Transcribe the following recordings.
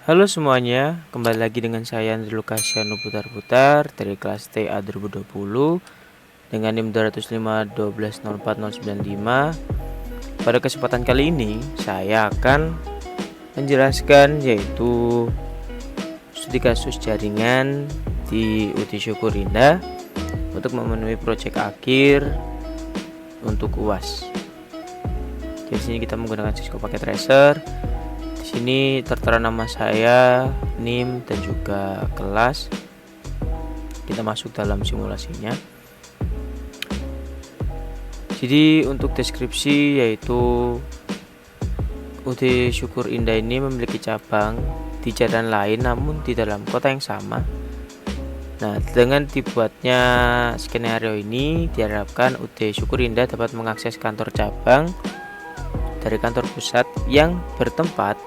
Halo semuanya, kembali lagi dengan saya Andri Lukasiano Putar-Putar dari kelas TA 2020 dengan NIM 205 120404095. Pada kesempatan kali ini saya akan menjelaskan yaitu studi kasus jaringan di UT Syukur Indah untuk memenuhi proyek akhir untuk UAS. Di sini kita menggunakan Cisco Packet Tracer. Di sini tertera nama saya, NIM dan juga kelas. Kita masuk dalam simulasinya. Jadi untuk deskripsi yaitu UT Syukur Indah ini memiliki cabang di jalan lain namun di dalam kota yang sama. Nah, dengan dibuatnya skenario ini diharapkan UT Syukur Indah dapat mengakses kantor cabang dari kantor pusat yang bertempat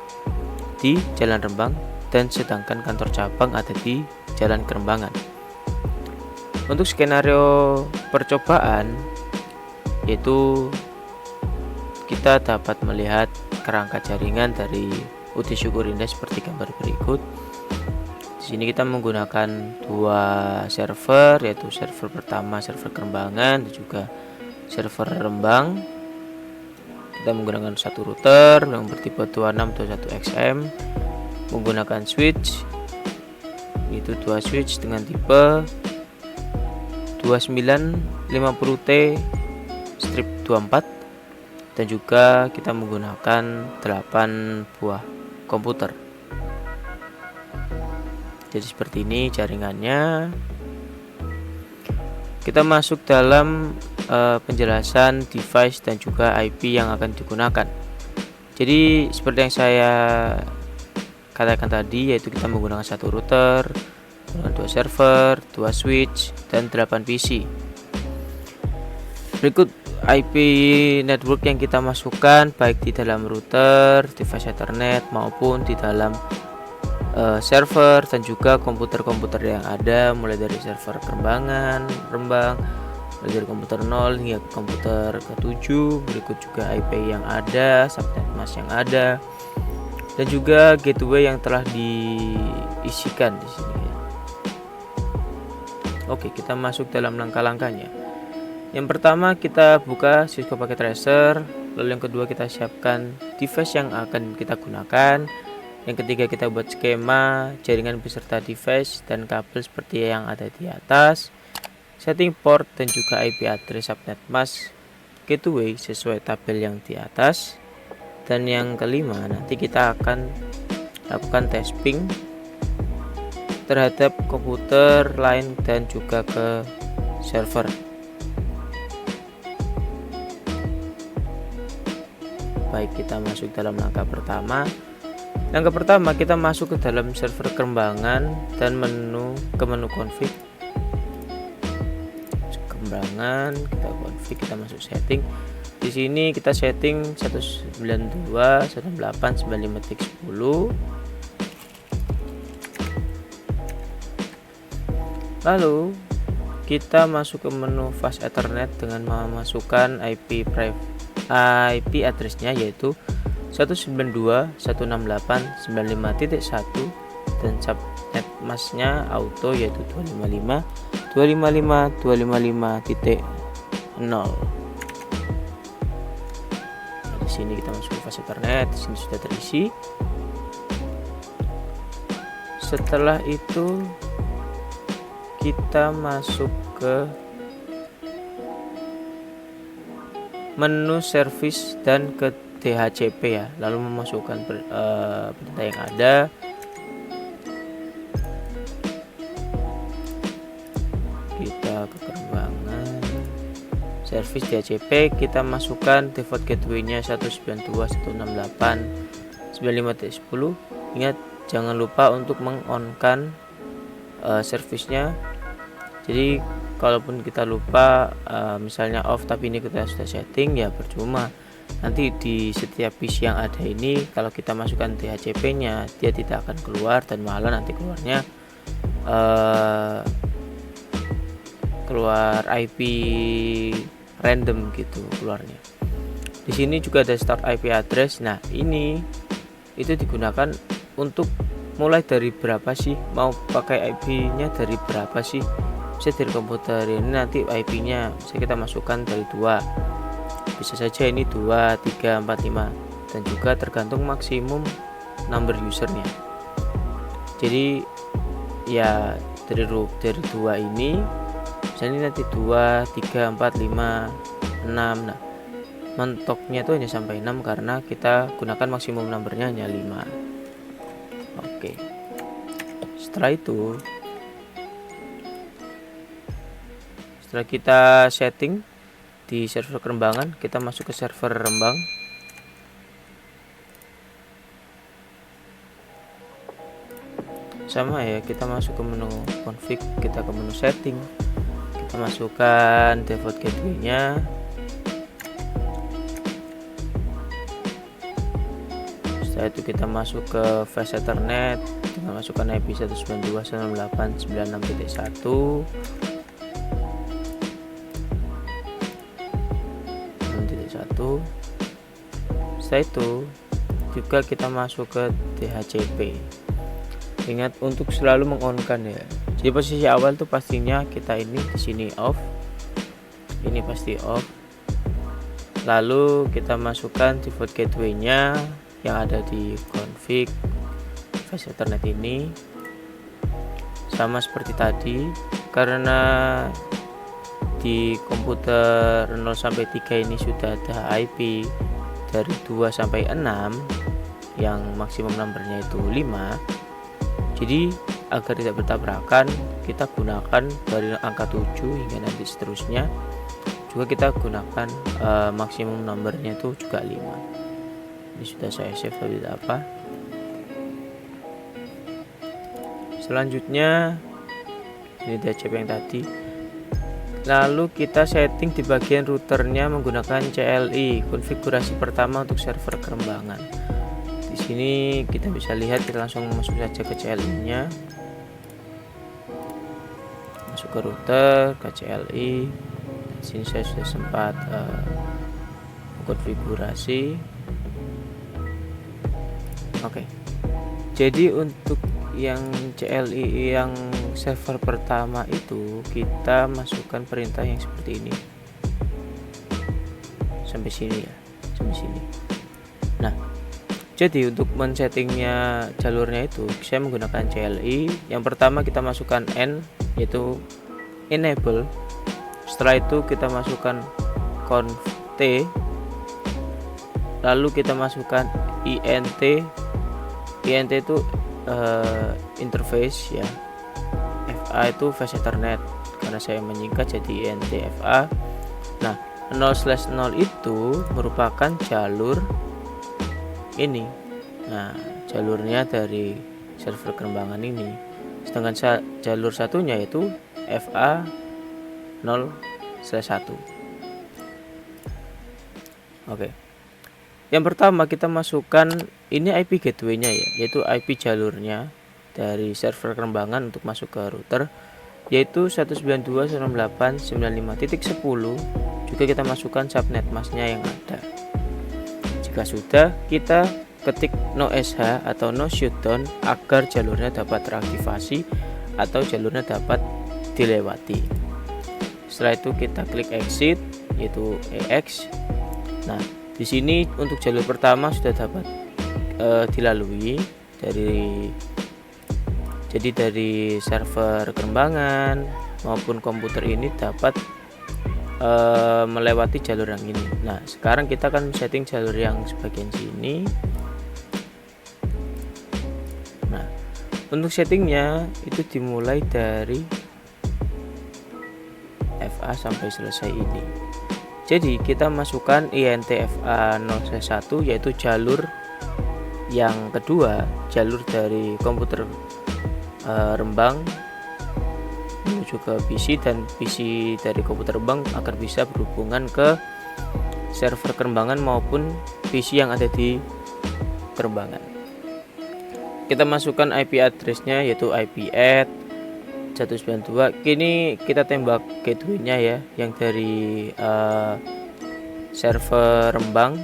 di Jalan Rembang dan sedangkan kantor cabang ada di Jalan Kerembangan. Untuk skenario percobaan yaitu kita dapat melihat kerangka jaringan dari UT Syukur Indah seperti gambar berikut. Di sini kita menggunakan dua server, yaitu server pertama server Kerembangan dan juga server Rembang. Kita menggunakan satu router yang bertipe 2621XM, menggunakan switch itu dua switch dengan tipe 2950T strip 24 dan juga kita menggunakan 8 buah komputer. Jadi seperti ini jaringannya. Kita masuk dalam penjelasan device dan juga IP yang akan digunakan. Jadi seperti yang saya katakan tadi, yaitu kita menggunakan satu router, dua server, dua switch, dan 8 PC. Berikut IP network yang kita masukkan baik di dalam router, device Ethernet maupun di dalam server dan juga komputer-komputer yang ada, mulai dari server Kerembangan, Rembang, mulai dari komputer 0 hingga komputer ke-7. Berikut juga IP yang ada, subnet mask yang ada, dan juga gateway yang telah diisikan di sini ya. Oke, kita masuk dalam langkah-langkahnya. Yang pertama kita buka Cisco Packet Tracer, lalu yang kedua kita siapkan device yang akan kita gunakan. Yang ketiga kita buat skema jaringan beserta device dan kabel seperti yang ada di atas. Setting port dan juga IP address subnet mask gateway sesuai tabel yang di atas. Dan yang kelima nanti kita akan lakukan testing terhadap komputer lain dan juga ke server. Baik, kita masuk dalam langkah pertama. Langkah pertama kita masuk ke dalam server Kerembangan dan ke menu config. Kerembangan, kita config, kita masuk setting. Di sini kita setting 192.168.95.10. Lalu kita masuk ke menu fast Ethernet dengan memasukkan IP address-nya yaitu 192.168.95.1 dan subnet masknya auto yaitu 255.255.255.0. Di sini kita masuk ke fast Ethernet, di sini sudah terisi. Setelah itu kita masuk ke menu service dan ke DHCP ya, lalu memasukkan berita yang ada. Kita ke Kerembangan, service DHCP, kita masukkan default gateway-nya 192.168.95.10. Ingat jangan lupa untuk mengonkan service-nya. Jadi kalaupun kita lupa misalnya off tapi ini kita sudah setting ya percuma. Nanti di setiap PC yang ada ini kalau kita masukkan DHCP nya dia tidak akan keluar dan malah nanti keluarnya keluar IP random gitu keluarnya. Di sini juga ada start IP address. Nah, ini itu digunakan untuk mulai dari berapa sih, mau pakai IP-nya dari berapa sih. Bisa dari komputer ini nanti IP-nya bisa kita masukkan dari 2, bisa saja ini 2, 3, 4, 5, dan juga tergantung maksimum number usernya. Jadi ya dari 2 ini misalnya nanti 2, 3, 4, 5, 6. Nah, mentoknya itu hanya sampai 6 karena kita gunakan maksimum numbernya hanya 5. Oke. Setelah kita setting di server Kerembangan, kita masuk ke server Rembang. Sama ya, kita masuk ke menu config, kita ke menu setting, kita masukkan default gateway-nya. Setelah itu kita masuk ke Fast Ethernet, kita masukkan IP 192.168.96.1, 6.1. Setelah itu juga kita masuk ke DHCP. Ingat untuk selalu mengonkan ya. Jadi posisi awal tuh pastinya kita ini di sini off, ini pasti off. Lalu kita masukkan default gateway-nya yang ada di config Fast Ethernet ini, sama seperti tadi, karena di komputer 0 sampai 3 ini sudah ada IP dari 2 sampai 6 yang maksimum numbernya itu 5. Jadi agar tidak bertabrakan, kita gunakan dari angka 7 hingga nanti seterusnya juga kita gunakan maksimum numbernya itu juga 5. Ini sudah saya save tapi tidak apa. Selanjutnya ini DHCP yang tadi. Lalu kita setting di bagian routernya menggunakan CLI, konfigurasi pertama untuk server Kerembangan. Di sini kita bisa lihat, kita langsung masuk saja ke CLI-nya. Masuk ke router, ke CLI. Di sini saya sudah sempat konfigurasi. Oke. Jadi untuk yang CLI yang server pertama itu kita masukkan perintah yang seperti ini. Sampai sini ya, sampai sini. Nah, jadi untuk men-settingnya jalurnya itu saya menggunakan CLI. Yang pertama kita masukkan N, yaitu enable. Setelah itu kita masukkan conf T, lalu kita masukkan int. int itu interface ya. FA itu Fast Ethernet, karena saya menyingkat jadi int FA. Nah, 0/0 itu merupakan jalur ini. Nah, jalurnya dari server Kerembangan ini. Sedangkan jalur satunya yaitu FA 0/1. Oke. Yang pertama kita masukkan ini IP gateway-nya ya, yaitu IP jalurnya dari server Kerembangan untuk masuk ke router, yaitu 192.168.95.10. Juga kita masukkan subnet masknya yang ada. Jika sudah, kita ketik no sh atau no shutdown agar jalurnya dapat teraktivasi atau jalurnya dapat dilewati. Setelah itu kita klik exit, yaitu EX. Nah, di sini untuk jalur pertama sudah dapat dilalui dari server Kerembangan maupun komputer ini dapat melewati jalur yang ini. Nah, sekarang kita akan setting jalur yang sebagian sini. Nah, untuk settingnya itu dimulai dari FA sampai selesai ini. Jadi kita masukkan INTFA 0/1, yaitu jalur yang kedua, jalur dari komputer Rembang menuju ke PC, dan PC dari komputer Rembang agar bisa berhubungan ke server Kerembangan maupun PC yang ada di Kerembangan. Kita masukkan IP address-nya yaitu IP add 192. Kini kita tembak gateway-nya ya, yang dari server Rembang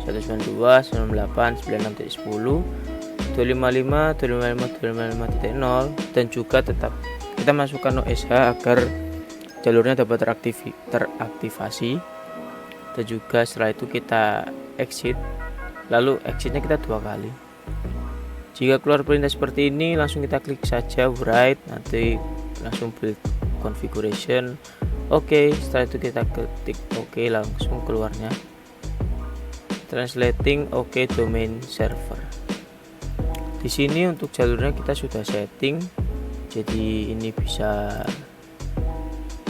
192.168.96.10. 255.255.255.0 dan juga tetap kita masukkan OSH agar jalurnya dapat teraktivasi. Dan juga setelah itu kita exit, lalu exitnya kita 2 kali. Jika keluar perintah seperti ini, langsung kita klik saja write, nanti langsung build configuration. Oke, setelah itu kita ketik oke, langsung keluarnya translating oke domain server. Di sini untuk jalurnya kita sudah setting, jadi ini bisa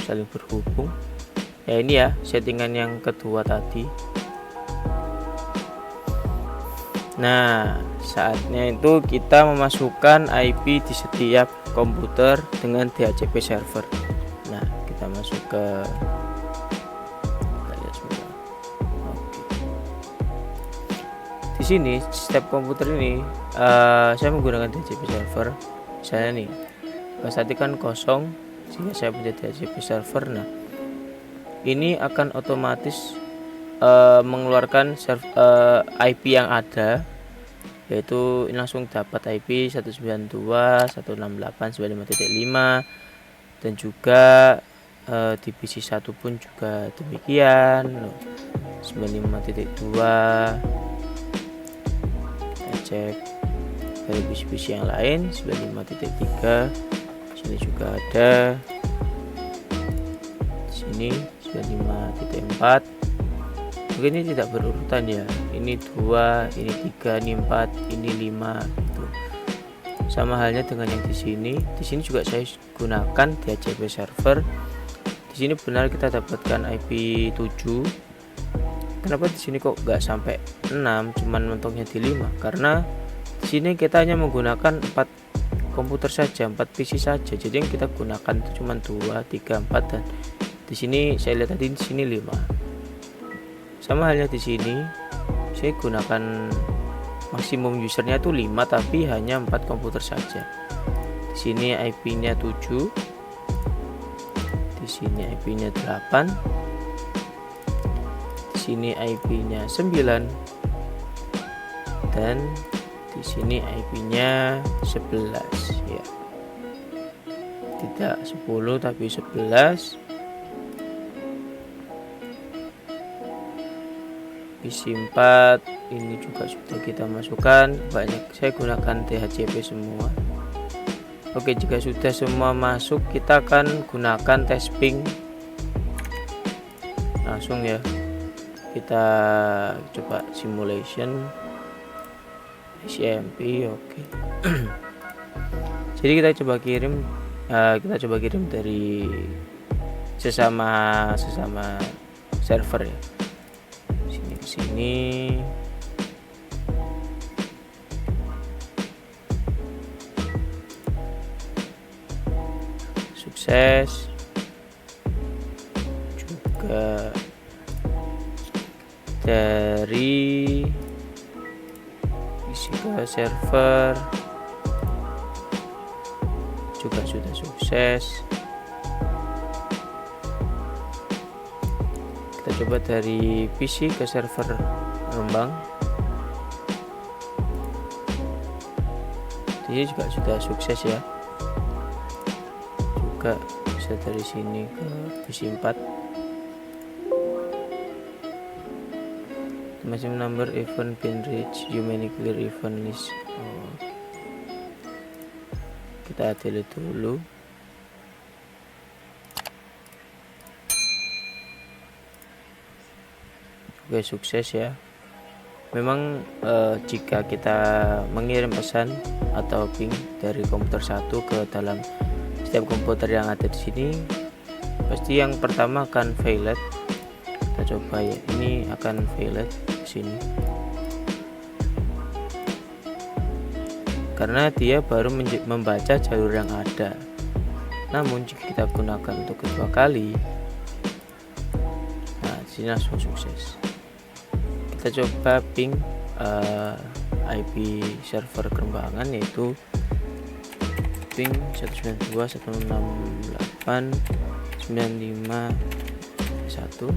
saling berhubung. Ya ini ya settingan yang kedua tadi. Nah, saatnya itu kita memasukkan IP di setiap komputer dengan DHCP server. Nah, kita masuk ke di sini setiap komputer ini saya menggunakan DHCP server. Misalnya nih, tadi kan kosong, sehingga saya punya DHCP server. Nah, ini akan otomatis mengeluarkan IP yang ada, yaitu langsung dapat IP 192.168.95.5 dan juga di PC1 pun juga demikian 95.2. Kita cek dari PC yang lain 95.3, sini juga ada, di sini 95.4. Mungkin ini tidak berurutan ya, ini 2, ini 3, ini 4, ini 5 gitu. Sama halnya dengan yang di sini. Di sini juga saya gunakan DHCP server. Di sini benar kita dapatkan IP 7. Kenapa di sini kok nggak sampai 6, cuman mentoknya di 5? Karena di sini kita hanya menggunakan 4 komputer saja, 4 PC saja. Jadi yang kita gunakan itu cuma 2, 3, 4 dan di sini saya lihat tadi di sini 5. Sama halnya di sini, saya gunakan maksimum usernya itu 5 tapi hanya 4 komputer saja. Di sini IP-nya 7, di sini IP-nya 8, di sini IP-nya 9, dan di sini IP-nya 11 ya. Tidak 10 tapi 11. PC4 ini juga sudah kita masukkan, banyak saya gunakan DHCP semua. Oke, jika sudah semua masuk, kita akan gunakan test ping langsung ya. Kita coba simulation CMP. Oke. Jadi kita coba kirim dari sesama server ya. Sini sukses juga dari isi ke server juga sudah sukses. Kita coba dari PC ke server Rembang, ini juga sudah sukses ya. Juga bisa dari sini ke PC4. Maximum number event been reached, you may clear event list. Kita delete dulu. Oke, sukses ya. Memang jika kita mengirim pesan atau ping dari komputer satu ke dalam setiap komputer yang ada di sini, pasti yang pertama akan failed. Kita coba ya, ini akan failed di sini karena dia baru membaca jalur yang ada. Namun jika kita gunakan untuk kedua kali, nah di sini langsung sukses. Kita coba ping IP server Kerembangan, yaitu ping 192.168.95.1.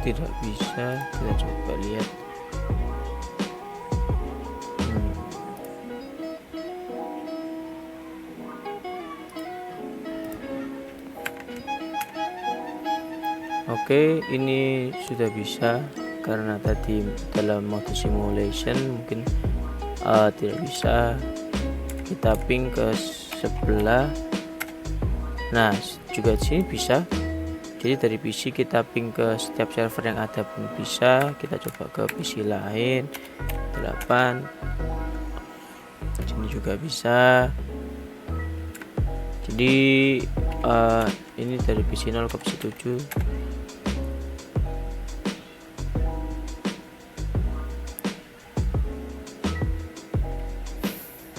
tidak bisa. Kita coba lihat. Oke, ini sudah bisa karena tadi dalam mode simulation mungkin tidak bisa. Kita ping ke sebelah. Nah, juga di sini bisa. Jadi dari PC kita ping ke setiap server yang ada pun bisa. Kita coba ke PC lain 8. Sini juga bisa. Jadi ini dari PC 0 ke PC 7.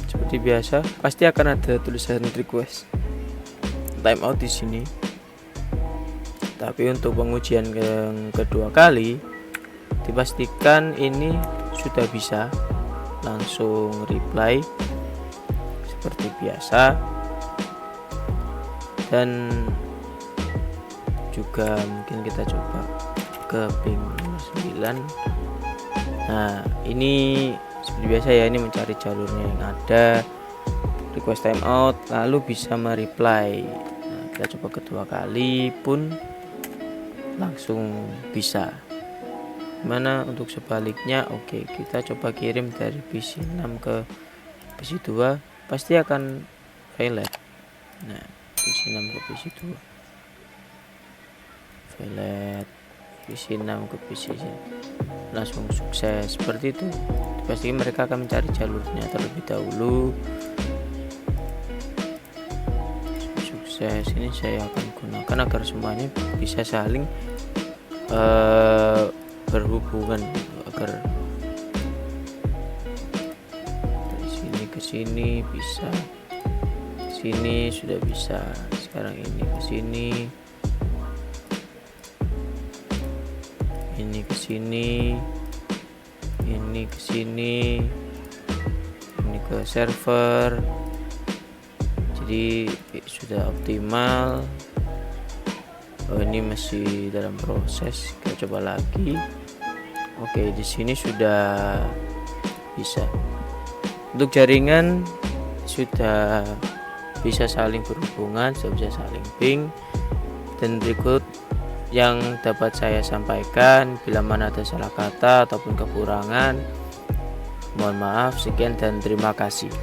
Seperti biasa, pasti akan ada tulisan request timeout di sini. Tapi untuk pengujian yang kedua kali, dipastikan ini sudah bisa langsung reply seperti biasa. Dan juga mungkin kita coba ke ping 9. Nah, ini seperti biasa ya, ini mencari jalurnya yang ada, request timeout, lalu bisa mereply. Nah, kita coba kedua kali pun langsung bisa. Mana untuk sebaliknya? Oke, kita coba kirim dari PC 6 ke PC 2, pasti akan failed. Nah, PC 6 ke PC 2 failed, PC 6 ke PC langsung sukses. Seperti itu, pasti mereka akan mencari jalurnya terlebih dahulu. Sukses. Ini saya akan gunakan agar semuanya bisa saling berhubungan, agar dari sini ke sini bisa, sini sudah bisa, sekarang ini ke sini, ini ke sini, ini ke sini, ini ke server. Jadi sudah optimal. Oh, ini masih dalam proses, kita coba lagi. Oke, di sini sudah bisa. Untuk jaringan sudah bisa saling berhubungan, sudah bisa saling ping. Dan berikut yang dapat saya sampaikan, bila mana ada salah kata ataupun kekurangan, mohon maaf. Sekian dan terima kasih.